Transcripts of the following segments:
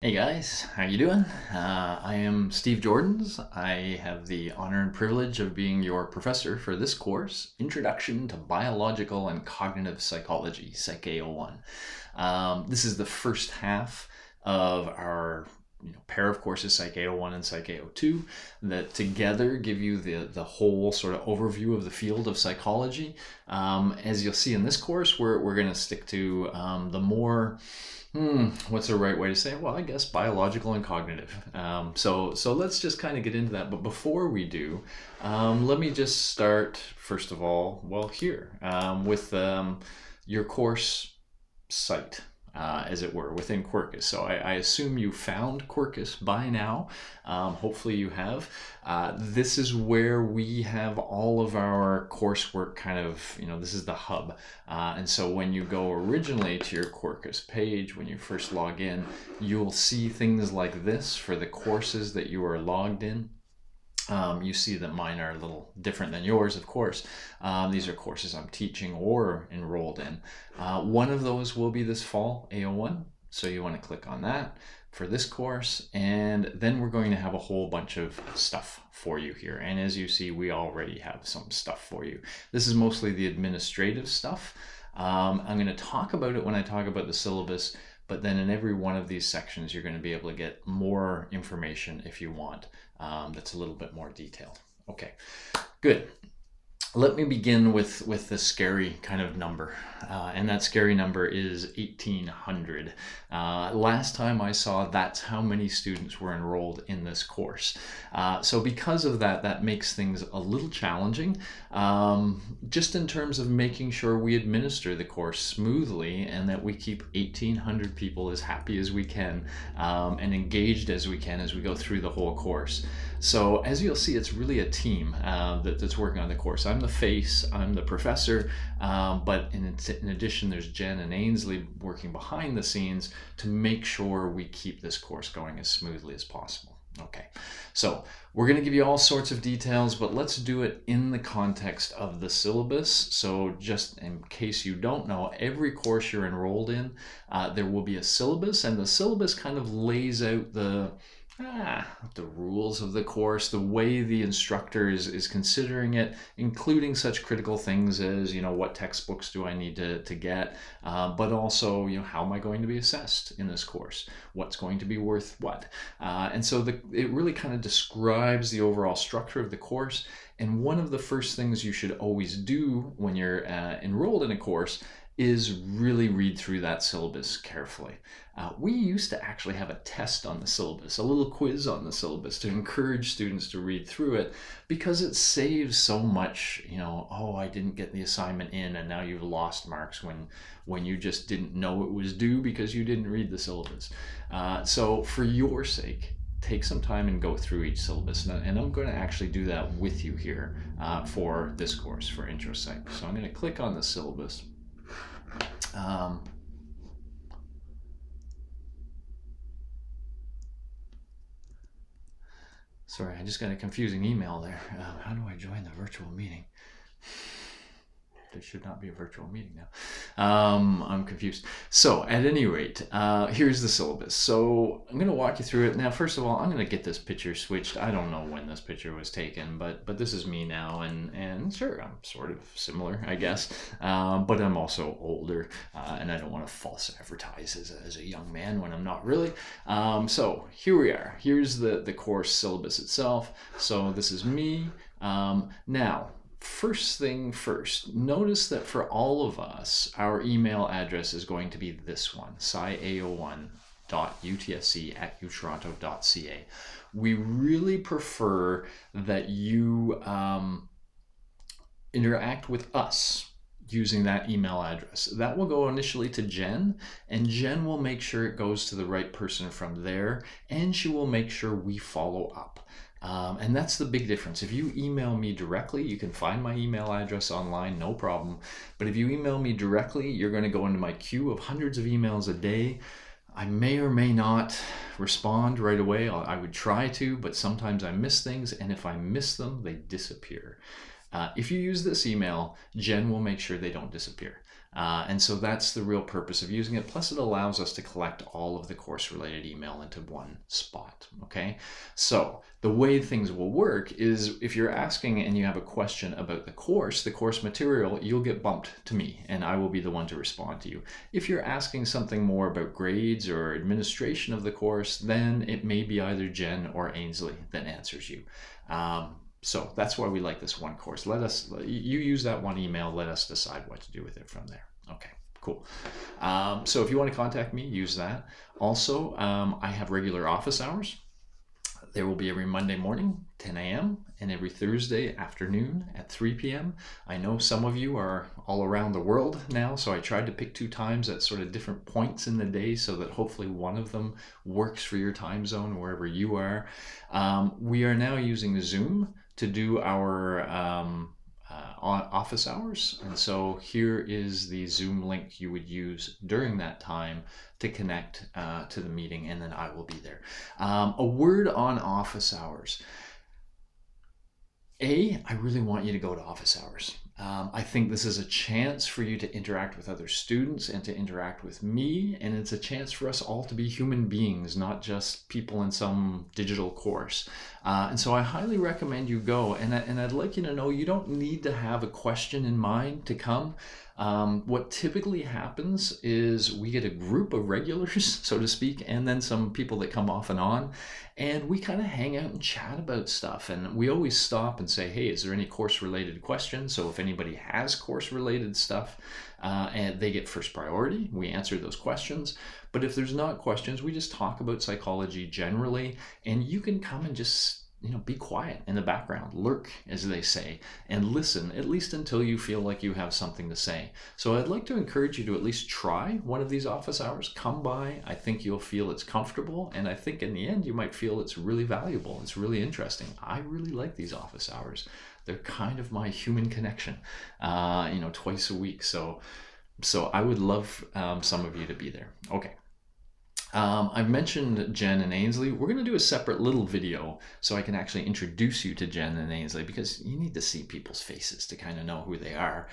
Hey guys, how you doing? I am Steve Jordans. I have the honor and privilege of being your professor for this course, Introduction to Biological and Cognitive Psychology, PsyA01. This is the first half of our pair of courses, PsyA01 and PsyA02, that together give you the whole sort of overview of the field of psychology. As you'll see in this course, we're going to stick to the more what's the right way to say it? Well, I guess biological and cognitive. So let's just kind of get into that. But before we do, let me just start, first of all, here with your course site. As it were, within Quarkus. So I assume you found Quarkus by now. Hopefully you have. This is where we have all of our coursework kind of, this is the hub. And so when you go originally to your Quarkus page, when you first log in, you'll see things like this for the courses that you are logged in. You see that mine are a little different than yours, of course. These are courses I'm teaching or enrolled in. One of those will be this fall, A01. So you want to click on that for this course. And then we're going to have a whole bunch of stuff for you here. And as you see, we already have some stuff for you. This is mostly the administrative stuff. I'm going to talk about it when I talk about the syllabus. But then in every one of these sections, you're going to be able to get more information if you want. That's a little bit more detailed. Okay, good. Let me begin with the scary kind of number, and that scary number is 1,800. Last time I saw, that's how many students were enrolled in this course. So because of that, that makes things a little challenging, just in terms of making sure we administer the course smoothly and that we keep 1,800 people as happy as we can and engaged as we can as we go through the whole course. So as you'll see, it's really a team that's working on the course. I'm the face, I'm the professor, but in addition, there's Jen and Ainsley working behind the scenes to make sure we keep this course going as smoothly as possible. Okay, so we're going to give you all sorts of details, but let's do it in the context of the syllabus. So just in case you don't know, every course you're enrolled in, there will be a syllabus, and the syllabus kind of lays out the rules of the course, the way the instructor is considering it, including such critical things as, what textbooks do I need to get, but also, how am I going to be assessed in this course? What's going to be worth what? And so it really kind of describes the overall structure of the course. And one of the first things you should always do when you're enrolled in a course is really read through that syllabus carefully. We used to actually have a test on the syllabus, a little quiz on the syllabus to encourage students to read through it, because it saves so much, oh, I didn't get the assignment in and now you've lost marks when you just didn't know it was due because you didn't read the syllabus. So for your sake, take some time and go through each syllabus. And I'm going to actually do that with you here for this course, for Intro Psych. So I'm going to click on the syllabus. Sorry, I just got a confusing email there. How do I join the virtual meeting? There should not be a virtual meeting now. I'm confused. So at any rate, here's the syllabus. So I'm going to walk you through it. Now, first of all, I'm going to get this picture switched. I don't know when this picture was taken, but this is me now. And sure, I'm sort of similar, I guess. But I'm also older, and I don't want to false advertise as a young man when I'm not really. So here we are. Here's the course syllabus itself. So this is me. Now, first thing first, notice that for all of us, our email address is going to be this one, PsyA01.UTSC@utoronto.ca. We really prefer that you interact with us using that email address. That will go initially to Jen, and Jen will make sure it goes to the right person from there, and she will make sure we follow up. And that's the big difference. If you email me directly, you can find my email address online, no problem. But if you email me directly, you're going to go into my queue of hundreds of emails a day. I may or may not respond right away. I would try to, but sometimes I miss things, and if I miss them, they disappear. If you use this email, Jen will make sure they don't disappear. And so that's the real purpose of using it. Plus, it allows us to collect all of the course-related email into one spot, okay? So the way things will work is if you're asking and you have a question about the course material, you'll get bumped to me, and I will be the one to respond to you. If you're asking something more about grades or administration of the course, then it may be either Jen or Ainsley that answers you. So that's why we like this one course. You use that one email, let us decide what to do with it from there. Okay, cool. So if you want to contact me, use that. Also, I have regular office hours. There will be every Monday morning, 10 a.m., and every Thursday afternoon at 3 p.m. I know some of you are all around the world now, so I tried to pick 2 times at sort of different points in the day so that hopefully one of them works for your time zone wherever you are. We are now using Zoom to do our office hours. And so here is the Zoom link you would use during that time to connect to the meeting, and then I will be there. A word on office hours. I really want you to go to office hours. I think this is a chance for you to interact with other students and to interact with me, and it's a chance for us all to be human beings, not just people in some digital course. And so I highly recommend you go, and I'd like you to know you don't need to have a question in mind to come. What typically happens is we get a group of regulars, so to speak, and then some people that come off and on, and we kind of hang out and chat about stuff. And we always stop and say, hey, is there any course-related questions? So if anybody has course-related stuff, and they get first priority, we answer those questions. But if there's not questions, we just talk about psychology generally, and you can come and just be quiet in the background, lurk, as they say, and listen, at least until you feel like you have something to say. So I'd like to encourage you to at least try one of these office hours. Come by. I think you'll feel it's comfortable, and I think in the end you might feel it's really valuable. It's really interesting. I really like these office hours. They're kind of my human connection, twice a week. So I would love some of you to be there. Okay. I've mentioned Jen and Ainsley. We're going to do a separate little video so I can actually introduce you to Jen and Ainsley, because you need to see people's faces to kind of know who they are.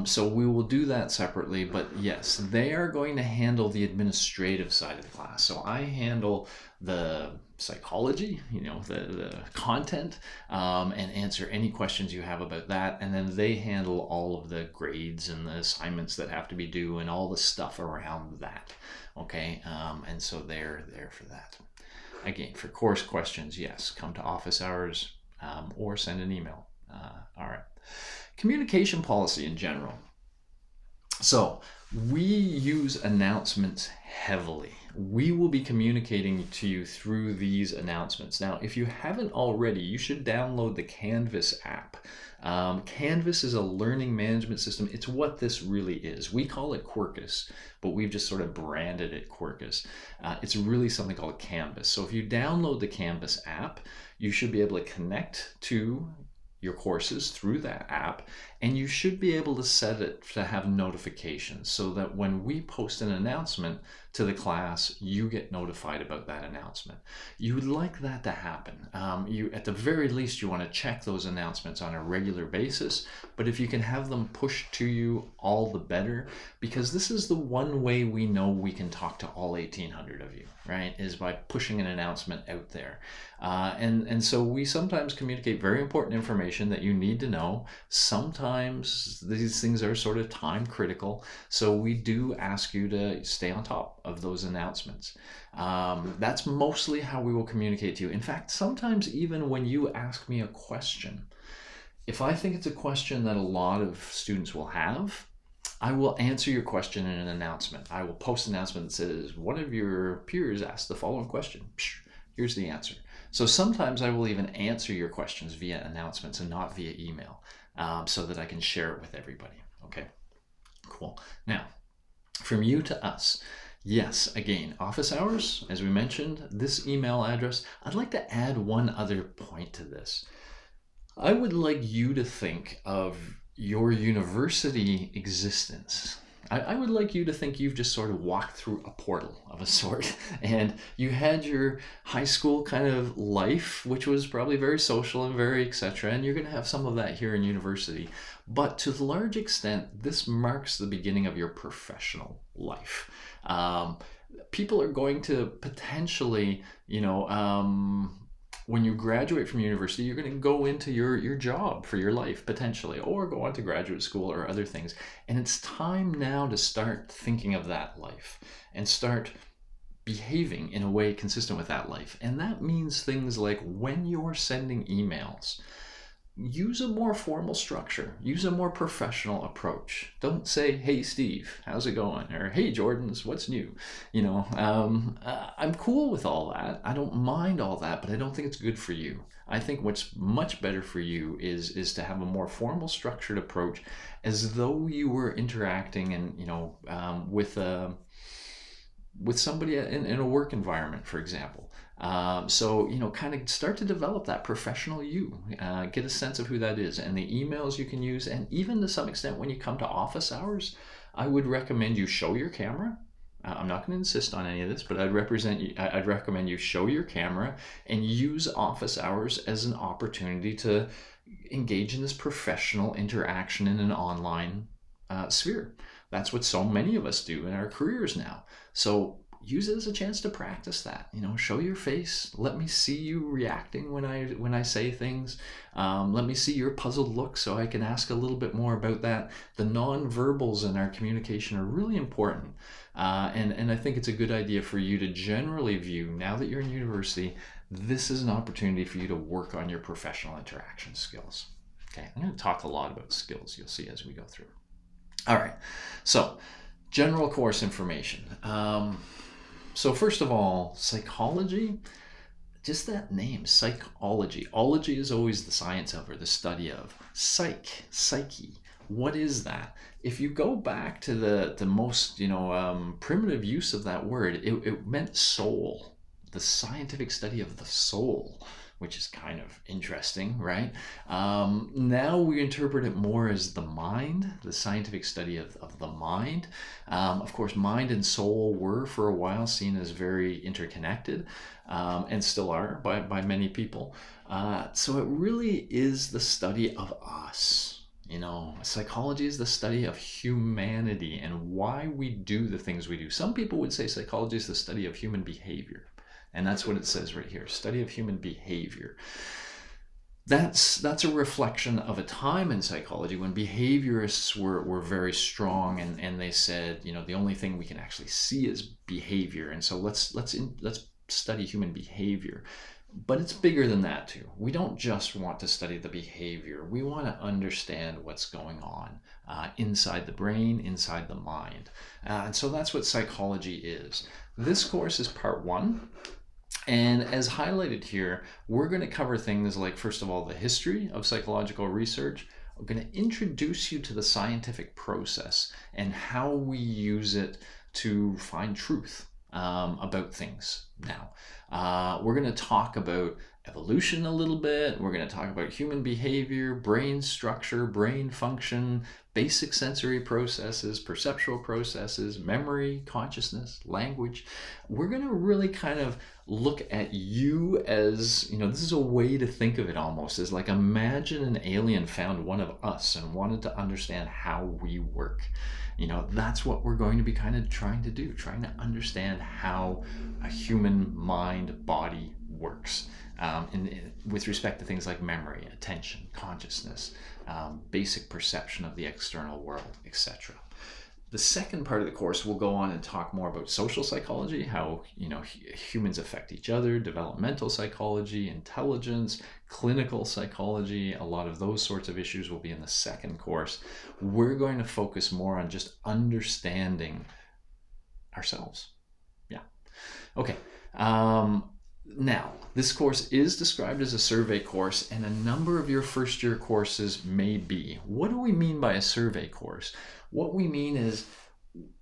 So we will do that separately, but yes, they are going to handle the administrative side of the class. So I handle the psychology, the content, and answer any questions you have about that. And then they handle all of the grades and the assignments that have to be due and all the stuff around that. Okay, and so they're there for that. Again, for course questions, yes, come to office hours or send an email. All right. Communication policy in general. So we use announcements heavily. We will be communicating to you through these announcements. Now, if you haven't already, you should download the Canvas app. Canvas is a learning management system. It's what this really is. We call it Quirkus, but we've just sort of branded it Quirkus. It's really something called Canvas. So if you download the Canvas app, you should be able to connect to your courses through that app, and you should be able to set it to have notifications so that when we post an announcement to the class, you get notified about that announcement. You would like that to happen. At the very least, you want to check those announcements on a regular basis, but if you can have them pushed to you, all the better, because this is the one way we know we can talk to all 1,800 of you, right, is by pushing an announcement out there. And so we sometimes communicate very important information that you need to know. Sometimes these things are sort of time critical, so we do ask you to stay on top of those announcements. That's mostly how we will communicate to you. In fact, sometimes even when you ask me a question, if I think it's a question that a lot of students will have, I will answer your question in an announcement. I will post an announcement that says, one of your peers asked the following question. Here's the answer. So sometimes I will even answer your questions via announcements and not via email, so that I can share it with everybody. Okay, cool. Now, from you to us. Yes, again, office hours, as we mentioned, this email address. I'd like to add one other point to this. I would like you to think of your university existence I would like you to think you've just sort of walked through a portal of a sort, and you had your high school kind of life, which was probably very social and very etc., and you're going to have some of that here in university. But to a large extent, this marks the beginning of your professional life. People are going to potentially, when you graduate from university, you're going to go into your job for your life potentially, or go on to graduate school or other things. And it's time now to start thinking of that life and start behaving in a way consistent with that life. And that means things like when you're sending emails, use a more formal structure, use a more professional approach. Don't say, "Hey Steve, how's it going?" or "Hey Jordans, what's new?" I'm cool with all that. I don't mind all that, but I don't think it's good for you. I think what's much better for you is to have a more formal, structured approach, as though you were interacting and with somebody in a work environment, for example. So kind of start to develop that professional you, get a sense of who that is, and the emails you can use. And even to some extent, when you come to office hours, I would recommend you show your camera. I'm not going to insist on any of this, but I'd recommend you show your camera and use office hours as an opportunity to engage in this professional interaction in an online sphere. That's what so many of us do in our careers now. So use it as a chance to practice that. Show your face. Let me see you reacting when I say things. Let me see your puzzled look so I can ask a little bit more about that. The non-verbals in our communication are really important. And I think it's a good idea for you to generally view, now that you're in university, this is an opportunity for you to work on your professional interaction skills. Okay, I'm going to talk a lot about skills, you'll see as we go through. All right, so general course information. So first of all, psychology, just that name, psychology. Ology is always the science of, or the study of. Psyche. What is that? If you go back to the most primitive use of that word, it meant soul, the scientific study of the soul, which is kind of interesting, right? Now we interpret it more as the mind, the scientific study of the mind. Of course, mind and soul were for a while seen as very interconnected, and still are by many people. So it really is the study of us. Psychology is the study of humanity and why we do the things we do. Some people would say psychology is the study of human behavior. And that's what it says right here, study of human behavior. That's a reflection of a time in psychology when behaviorists were very strong, and they said, the only thing we can actually see is behavior. And so let's study human behavior. But it's bigger than that too. We don't just want to study the behavior. We want to understand what's going on inside the brain, inside the mind. And so that's what psychology is. This course is part 1. And as highlighted here, we're going to cover things like, first of all, the history of psychological research. We're going to introduce you to the scientific process and how we use it to find truth about things now. We're going to talk about evolution a little bit. We're going to talk about human behavior, brain structure, brain function, basic sensory processes, perceptual processes, memory, consciousness, language. We're going to really kind of look at you as, this is a way to think of it almost as like, imagine an alien found one of us and wanted to understand how we work. That's what we're going to be kind of trying to do, trying to understand how a human mind body works with respect to things like memory, attention, consciousness, basic perception of the external world, etc. The second part of the course, we'll go on and talk more about social psychology, how humans affect each other, developmental psychology, intelligence, clinical psychology. A lot of those sorts of issues will be in the second course. We're going to focus more on just understanding ourselves. Yeah. Okay. Now, this course is described as a survey course, and a number of your first year courses may be. What do we mean by a survey course? What we mean is,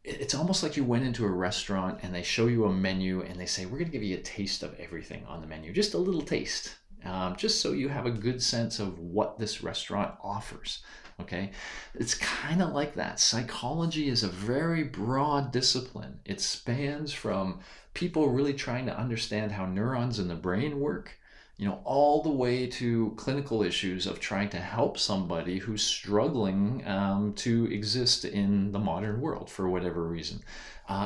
it's almost like you went into a restaurant and they show you a menu and they say, we're going to give you a taste of everything on the menu, just a little taste. just so you have a good sense of what this restaurant offers. Okay, it's kind of like that. Psychology is a very broad discipline. It spans from people really trying to understand how neurons in the brain work, all the way to clinical issues of trying to help somebody who's struggling to exist in the modern world for whatever reason.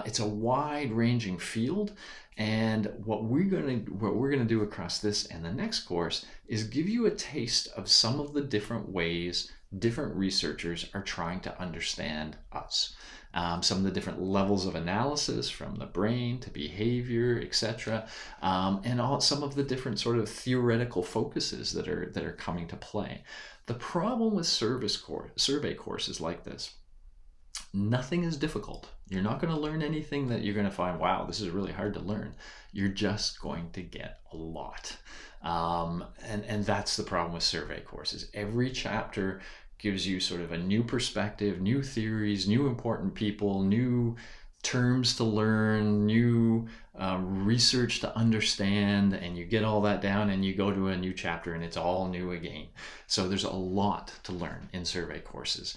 It's a wide-ranging field, and what we're gonna do across this and the next course is give you a taste of some of the different ways different researchers are trying to understand us. Some of the different levels of analysis, from the brain to behavior, etc., and some of the different sort of theoretical focuses that are coming to play. The problem with survey courses like this, nothing is difficult. You're not going to learn anything that you're going to find, wow, this is really hard to learn. You're just going to get a lot. And that's the problem with survey courses. Every chapter gives you sort of a new perspective, new theories, new important people, new terms to learn, new research to understand, and you get all that down and you go to a new chapter and it's all new again. So there's a lot to learn in survey courses.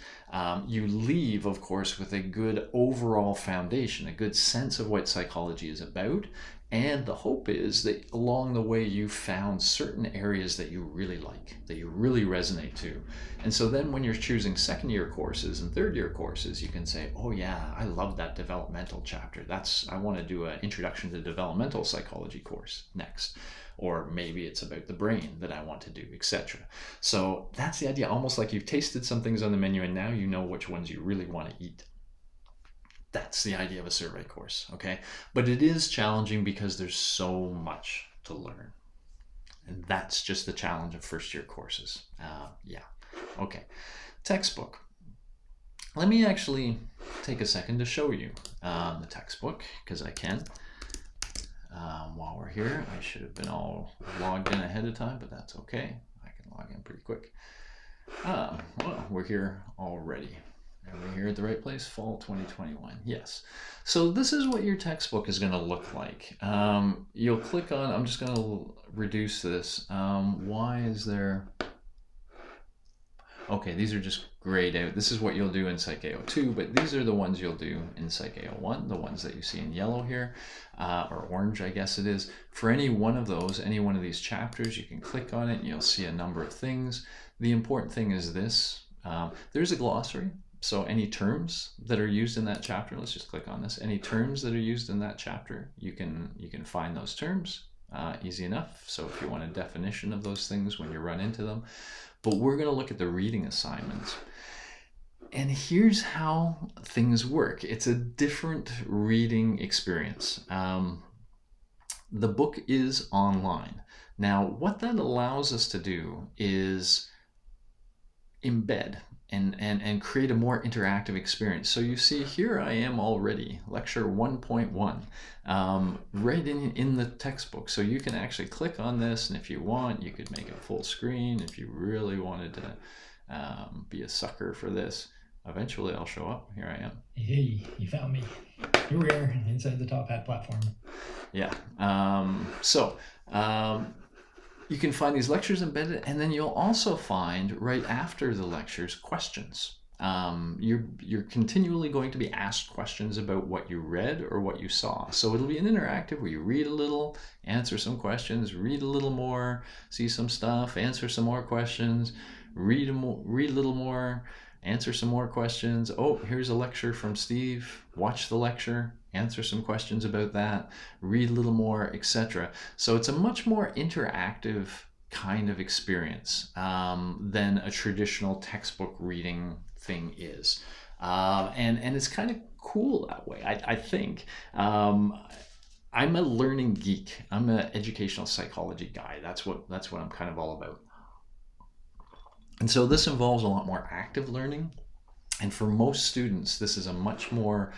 You leave, of course, with a good overall foundation, a good sense of what psychology is about, and the hope is that along the way you found certain areas that you really like, that you really resonate to. And so then when you're choosing second-year courses and third-year courses, you can say, oh yeah, I love that developmental chapter. I want to do an introduction to developmental psychology course next. Or maybe it's about the brain that I want to do, etc. So that's the idea, almost like you've tasted some things on the menu and now you know which ones you really want to eat. That's the idea of a survey course, okay? But it is challenging because there's so much to learn. And that's just the challenge of first-year courses. Okay. Textbook. Let me actually take a second to show you the textbook, because I can. While we're here, I should have been all logged in ahead of time, but that's okay. I can log in pretty quick. Well, we're here already. Are we here at the right place? Fall 2021. Yes. So this is what your textbook is going to look like. You'll click on, I'm just going to reduce this. Why is there... Okay, these are just grayed out. This is what you'll do in PsyA02, but these are the ones you'll do in PsyA01, the ones that you see in yellow here, or orange, I guess it is. For any one of those, any one of these chapters, you can click on it and you'll see a number of things. The important thing is this. There's a glossary. So any terms that are used in that chapter, let's just click on this. Any terms that are used in that chapter, you can find those terms easy enough. So if you want a definition of those things when you run into them. But we're going to look at the reading assignments. And here's how things work. It's a different reading experience. The book is online. Now, what that allows us to do is embed and create a more interactive experience. So you see here I am already, lecture 1.1, right in the textbook. So you can actually click on this, and if you want, you could make it full screen if you really wanted to be a sucker for this. Eventually I'll show up. Here I am. Hey, you found me. Here we are inside the Top Hat platform. Yeah. You can find these lectures embedded, and then you'll also find right after the lectures questions. You're continually going to be asked questions about what you read or what you saw. So it'll be an interactive where you read a little, answer some questions, read a little more, see some stuff, answer some more questions, read a little more, answer some more questions. Oh, here's a lecture from Steve. Watch the lecture, answer some questions about that, read a little more, etc. So it's a much more interactive kind of experience than a traditional textbook reading thing is. And it's kind of cool that way, I think. I'm a learning geek. I'm an educational psychology guy. That's what I'm kind of all about. And so this involves a lot more active learning. And for most students, this is a much more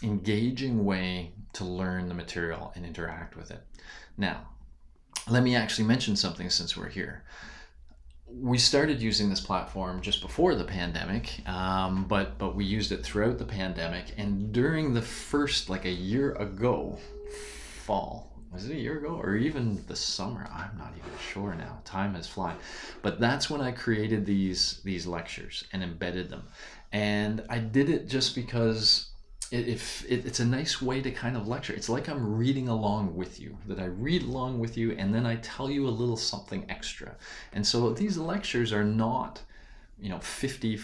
engaging way to learn the material and interact with it. Now, let me actually mention something since we're here. We started using this platform just before the pandemic, but we used it throughout the pandemic. And during the first, like a year ago, fall, was it a year ago or even the summer? I'm not even sure now. Time has flown. But that's when I created these lectures and embedded them. And I did it just because it's a nice way to kind of lecture. It's like I'm reading along with you, that I read along with you and then I tell you a little something extra. And so these lectures are not 50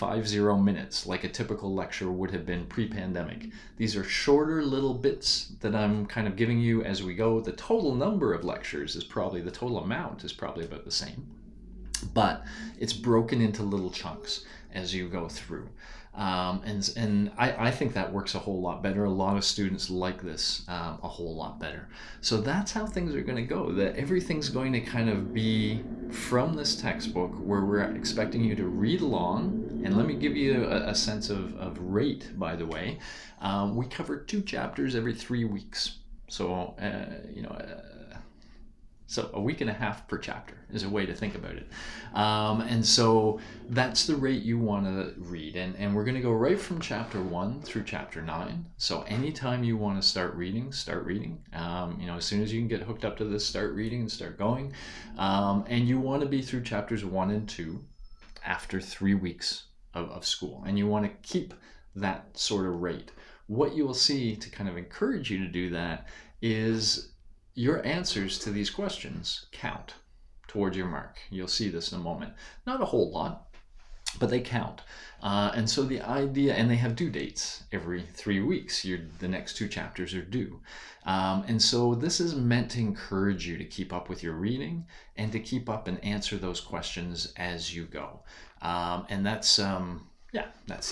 minutes like a typical lecture would have been pre-pandemic. These are shorter little bits that I'm kind of giving you as we go. The total number of lectures is probably, the total amount is probably about the same, but it's broken into little chunks as you go through. And I think that works a whole lot better. A lot of students like this a whole lot better. So that's how things are going to go. That everything's going to kind of be from this textbook where we're expecting you to read along. And let me give you a sense of rate, by the way. We cover 2 chapters every 3 weeks. So, so a week and a half per chapter is a way to think about it. And so that's the rate you want to read. And we're going to go right from chapter 1 through chapter 9. So anytime you want to start reading, start reading. As soon as you can get hooked up to this, start reading and start going. And you want to be through chapters 1 and 2 after 3 weeks of school. And you want to keep that sort of rate. What you will see to kind of encourage you to do that is your answers to these questions count towards your mark. You'll see this in a moment. Not a whole lot, but they count. And so the idea, and they have due dates every 3 weeks. The next 2 chapters are due. And so this is meant to encourage you to keep up with your reading and to keep up and answer those questions as you go. And that's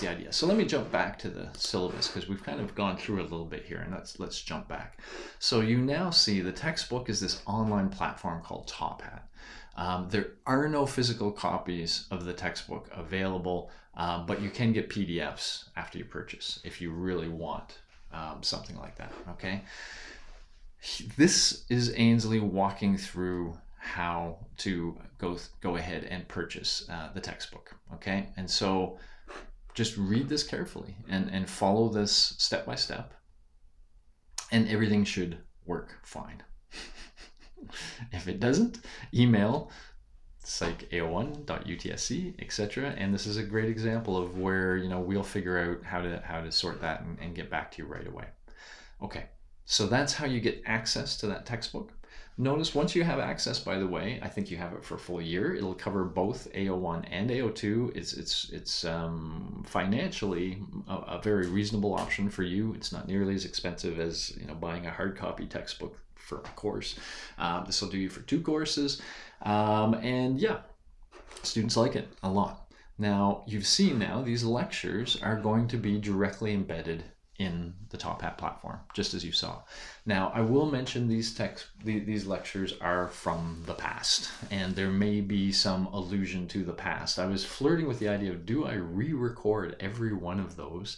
the idea. So let me jump back to the syllabus because we've kind of gone through a little bit here, and let's jump back. So you now see the textbook is this online platform called Top Hat. There are no physical copies of the textbook available, but you can get PDFs after you purchase if you really want something like that. Okay. This is Ainsley walking through how to go ahead and purchase the textbook. Okay, and so just read this carefully and follow this step by step, and everything should work fine. If it doesn't, email PsyA01.UTSC, etc. And this is a great example of where we'll figure out how to sort that and get back to you right away. Okay, so that's how you get access to that textbook. Notice once you have access, by the way, I think you have it for a full year. It'll cover both A01 and A02. It's financially a very reasonable option for you. It's not nearly as expensive as buying a hard copy textbook for a course. This will do you for 2 courses, and yeah, students like it a lot. Now you've seen these lectures are going to be directly embedded in the Top Hat platform, just as you saw. Now, I will mention these lectures are from the past, and there may be some allusion to the past. I was flirting with the idea of, do I re-record every one of those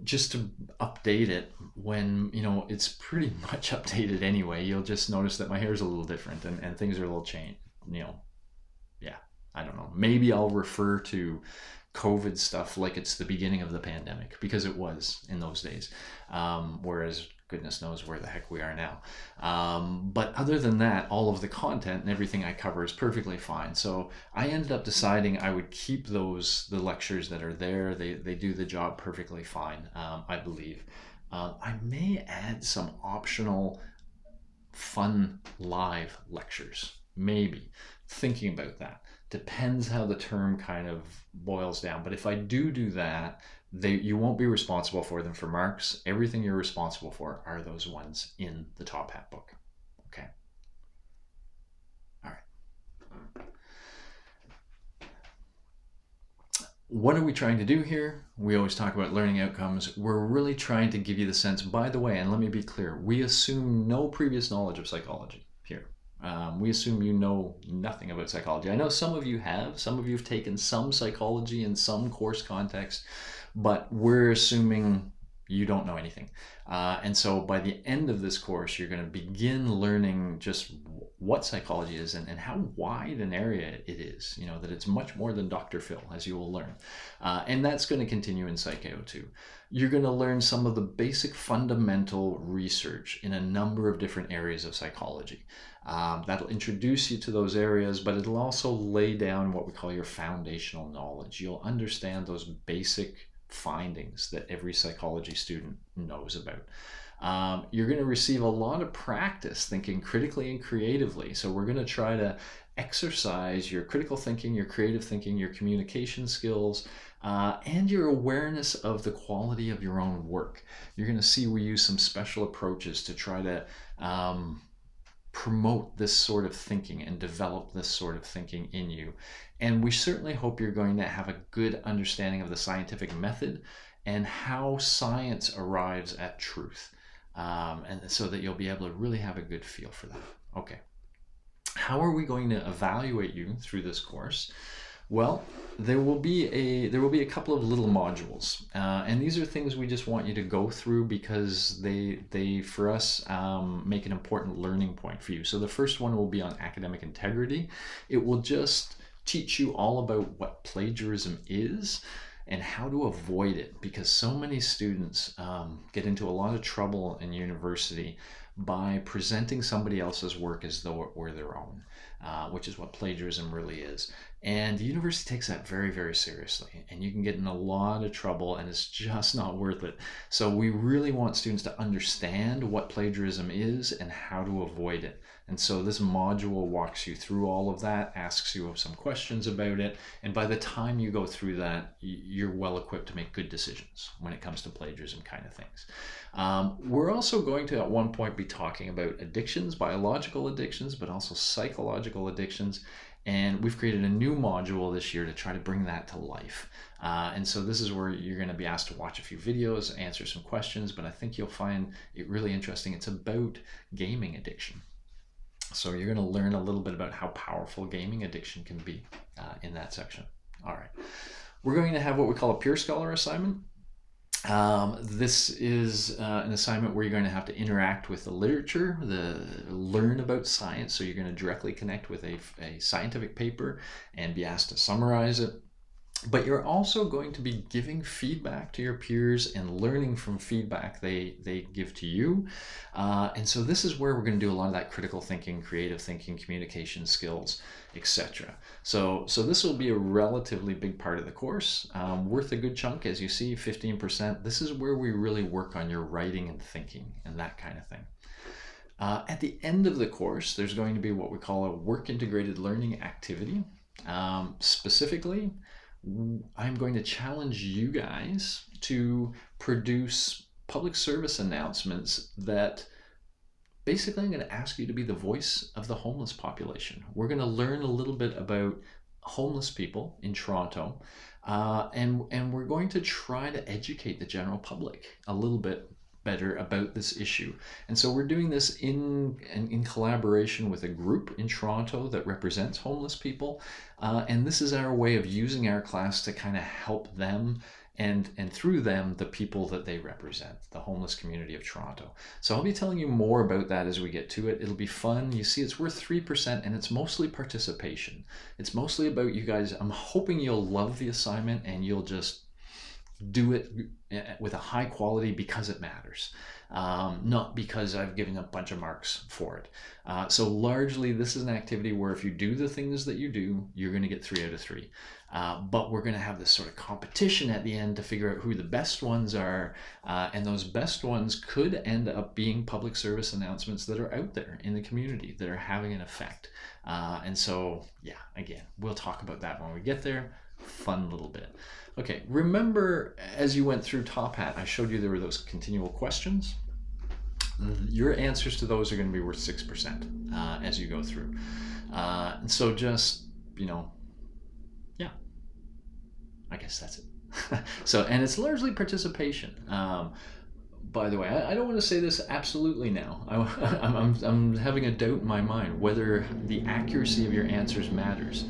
just to update it when, it's pretty much updated anyway. You'll just notice that my hair is a little different and things are a little changed, yeah, I don't know. Maybe I'll refer to COVID stuff like it's the beginning of the pandemic, because it was in those days, whereas goodness knows where the heck we are now. But other than that, all of the content and everything I cover is perfectly fine. So I ended up deciding I would keep the lectures that are there. They do the job perfectly fine, I believe. I may add some optional fun live lectures, maybe. Thinking about that. Depends how the term kind of boils down. But if I do that, you won't be responsible for them for marks. Everything you're responsible for are those ones in the Top Hat book. Okay. All right. What are we trying to do here? We always talk about learning outcomes. We're really trying to give you the sense, by the way, and let me be clear, we assume no previous knowledge of psychology here. We assume you know nothing about psychology. I know some of you have. Some of you have taken some psychology in some course context, but we're assuming you don't know anything. And so by the end of this course, you're going to begin learning just what psychology is and how wide an area it is, that it's much more than Dr. Phil, as you will learn. And that's going to continue in PsyA02. You're going to learn some of the basic fundamental research in a number of different areas of psychology. That'll introduce you to those areas, but it'll also lay down what we call your foundational knowledge. You'll understand those basic findings that every psychology student knows about. You're going to receive a lot of practice thinking critically and creatively. So we're going to try to exercise your critical thinking, your creative thinking, your communication skills, and your awareness of the quality of your own work. You're going to see we use some special approaches to try to promote this sort of thinking and develop this sort of thinking in you. And we certainly hope you're going to have a good understanding of the scientific method and how science arrives at truth. And so that you'll be able to really have a good feel for that. Okay. How are we going to evaluate you through this course? Well, there will be a couple of little modules, and these are things we just want you to go through because they for us make an important learning point for you. So the first one will be on academic integrity. It will just teach you all about what plagiarism is and how to avoid it, because so many students get into a lot of trouble in university by presenting somebody else's work as though it were their own, which is what plagiarism really is. And the university takes that very, very seriously, and you can get in a lot of trouble, and it's just not worth it. So we really want students to understand what plagiarism is and how to avoid it. And so this module walks you through all of that, asks you some questions about it, and by the time you go through that, you're well equipped to make good decisions when it comes to plagiarism kind of things. We're also going to at one point be talking about addictions, biological addictions, but also psychological addictions. And we've created a new module this year to try to bring that to life. And so this is where you're going to be asked to watch a few videos, answer some questions, but I think you'll find it really interesting. It's about gaming addiction. So you're going to learn a little bit about how powerful gaming addiction can be in that section. All right. We're going to have what we call a peer scholar assignment. This is an assignment where you're going to have to interact with the literature, learn about science. So you're going to directly connect with a scientific paper and be asked to summarize it. But you're also going to be giving feedback to your peers and learning from feedback they give to you. And so this is where we're going to do a lot of that critical thinking, creative thinking, communication skills, etc. So this will be a relatively big part of the course, worth a good chunk. As you see, 15%. This is where we really work on your writing and thinking and that kind of thing. At the end of the course, there's going to be what we call a work integrated learning activity. Specifically, I'm going to challenge you guys to produce public service announcements that basically I'm going to ask you to be the voice of the homeless population. We're going to learn a little bit about homeless people in Toronto, and we're going to try to educate the general public a little bit better about this issue. And so we're doing this in collaboration with a group in Toronto that represents homeless people. And this is our way of using our class to kind of help them and through them, the people that they represent, the homeless community of Toronto. So I'll be telling you more about that as we get to it. It'll be fun. You see, it's worth 3% and it's mostly participation. It's mostly about you guys. I'm hoping you'll love the assignment and you'll just do it with a high quality because it matters, not because I've given a bunch of marks for it. So largely this is an activity where if you do the things that you do, you're going to get 3 out of 3. But we're going to have this sort of competition at the end to figure out who the best ones are. And those best ones could end up being public service announcements that are out there in the community that are having an effect. And so, yeah, again, we'll talk about that when we get there. Fun little bit. Okay, remember as you went through Top Hat, I showed you there were those continual questions. Your answers to those are going to be worth 6% as you go through. And so just, yeah, I guess that's it. So, and it's largely participation. By the way, I don't want to say this absolutely now. I'm having a doubt in my mind whether the accuracy of your answers matters.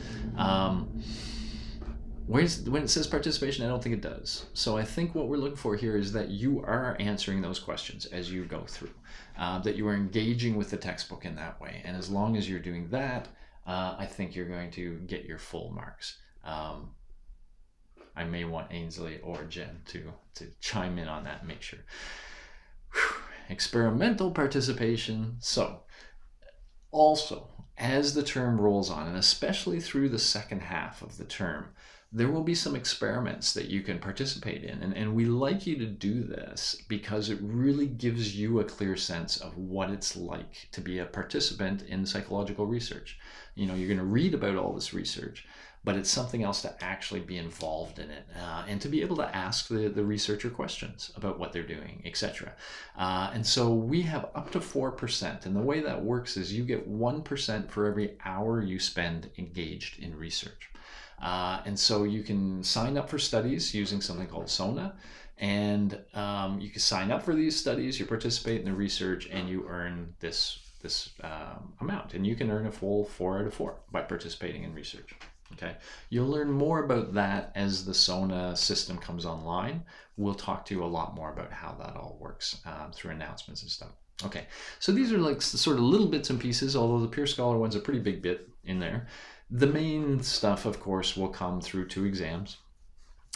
when it says participation, I don't think it does. So I think what we're looking for here is that you are answering those questions as you go through, that you are engaging with the textbook in that way. And as long as you're doing that, I think you're going to get your full marks. I may want Ainsley or Jen to chime in on that and make sure. Experimental participation. So also, as the term rolls on, and especially through the second half of the term, there will be some experiments that you can participate in. And we like you to do this because it really gives you a clear sense of what it's like to be a participant in psychological research. You're going to read about all this research, but it's something else to actually be involved in it and to be able to ask the researcher questions about what they're doing, etc. And so we have up to 4%. And the way that works is you get 1% for every hour you spend engaged in research. And so you can sign up for studies using something called SONA, and you can sign up for these studies, you participate in the research, and you earn this amount. And you can earn a full 4 out of 4 by participating in research. Okay, you'll learn more about that as the SONA system comes online. We'll talk to you a lot more about how that all works through announcements and stuff. Okay, so these are like sort of little bits and pieces, although the Peer Scholar one's a pretty big bit in there. The main stuff, of course, will come through 2 exams,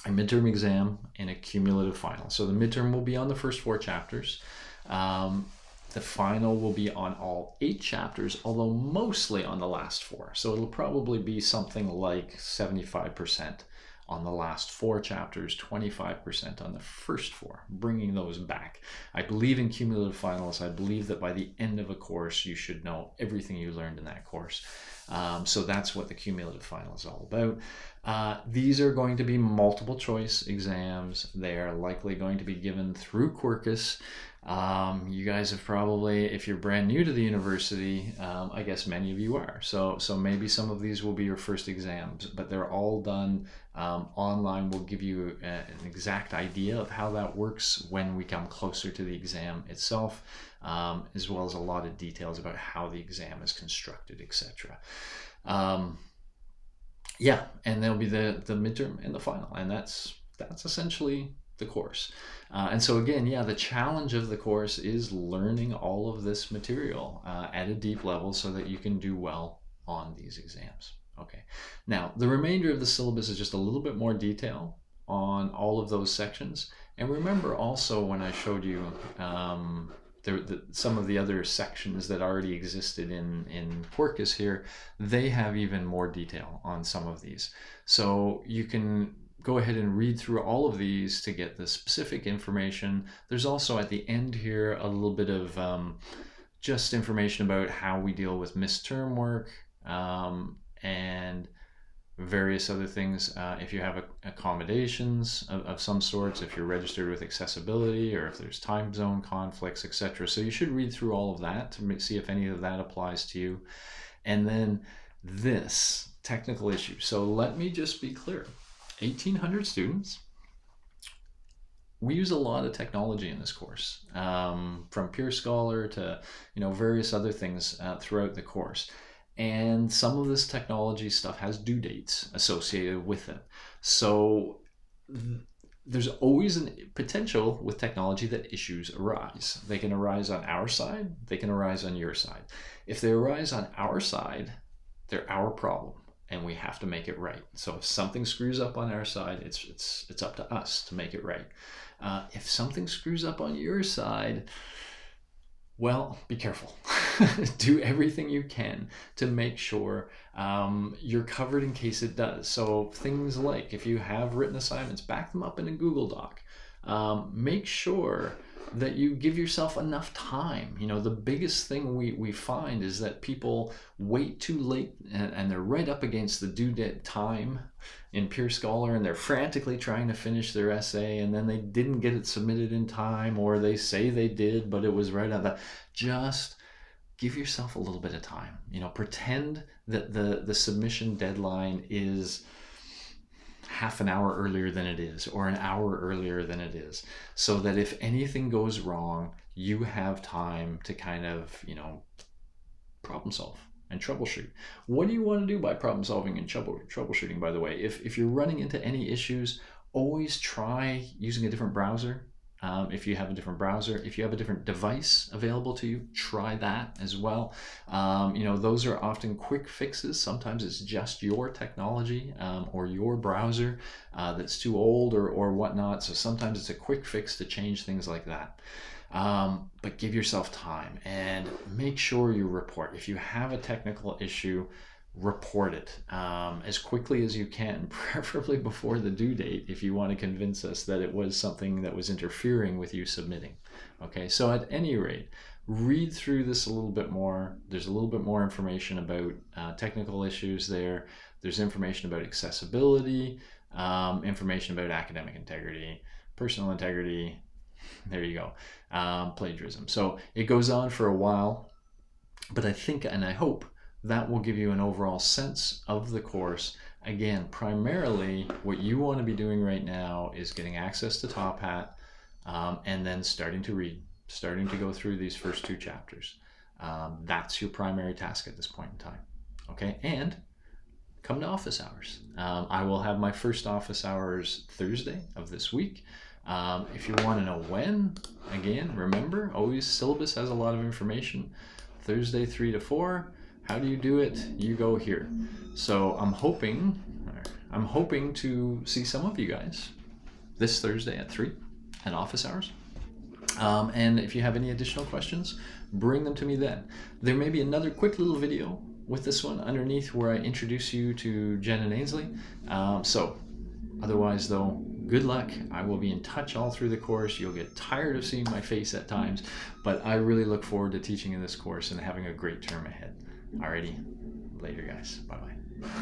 a midterm exam and a cumulative final. So the midterm will be on the first 4 chapters. The final will be on all 8 chapters, although mostly on the last 4. So it'll probably be something like 75% on the last 4 chapters, 25% on the first 4, bringing those back. I believe in cumulative finals. I believe that by the end of a course, you should know everything you learned in that course. So that's what the cumulative final is all about. These are going to be multiple choice exams. They are likely going to be given through Quirkus. You guys have probably, if you're brand new to the university, I guess many of you are. So maybe some of these will be your first exams, but they're all done online. We'll give you an exact idea of how that works when we come closer to the exam itself, as well as a lot of details about how the exam is constructed, etc. Yeah, and there'll be the midterm and the final, and that's essentially the course. And so again, yeah, the challenge of the course is learning all of this material at a deep level so that you can do well on these exams. Okay, now the remainder of the syllabus is just a little bit more detail on all of those sections. And remember also when I showed you some of the other sections that already existed in Quirkus here, they have even more detail on some of these. So you can go ahead and read through all of these to get the specific information. There's also at the end here a little bit of just information about how we deal with missed term work and various other things. If you have accommodations of some sorts, if you're registered with accessibility, or if there's time zone conflicts, etc. So you should read through all of that to see if any of that applies to you. And then this technical issue. So let me just be clear. 1,800 students. We use a lot of technology in this course, from Peer Scholar to various other things throughout the course. And some of this technology stuff has due dates associated with it. So there's always a potential with technology that issues arise. They can arise on our side, they can arise on your side. If they arise on our side, they're our problem, and we have to make it right. So if something screws up on our side, it's up to us to make it right. If something screws up on your side, well, be careful. Do everything you can to make sure you're covered in case it does. So things like if you have written assignments, back them up in a Google Doc. Make sure that you give yourself enough time. The biggest thing we find is that people wait too late and they're right up against the due date time in Peer Scholar, and they're frantically trying to finish their essay, and then they didn't get it submitted in time, or they say they did, but it was right on that. Just give yourself a little bit of time. Pretend that the submission deadline is half an hour earlier than it is, or an hour earlier than it is, so that if anything goes wrong, you have time to kind of, problem solve. and troubleshoot. What do you want to do by problem solving and troubleshooting, by the way? If you're running into any issues, always try using a different browser. If you have a different browser, if you have a different device available to you, try that as well. Those are often quick fixes. Sometimes it's just your technology or your browser that's too old or whatnot. So sometimes it's a quick fix to change things like that. But give yourself time and make sure you report. If you have a technical issue, report it as quickly as you can, preferably before the due date, if you want to convince us that it was something that was interfering with you submitting. Okay, so at any rate, read through this a little bit more. There's a little bit more information about technical issues there. There's information about accessibility, information about academic integrity, personal integrity. There you go. Plagiarism. So it goes on for a while, but I think and I hope that will give you an overall sense of the course. Again, primarily what you want to be doing right now is getting access to Top Hat and then starting to read, starting to go through these first 2 chapters. That's your primary task at this point in time. Okay, and come to office hours. I will have my first office hours Thursday of this week. If you want to know when, again, remember, always Syllabus has a lot of information. Thursday 3 to 4. How do you do it? You go here. So I'm hoping to see some of you guys this Thursday at 3 at office hours. And if you have any additional questions, bring them to me then. There may be another quick little video with this one underneath where I introduce you to Jen and Ainsley. So otherwise though, good luck. I will be in touch all through the course. You'll get tired of seeing my face at times, but I really look forward to teaching in this course and having a great term ahead. Alrighty, later guys, bye-bye.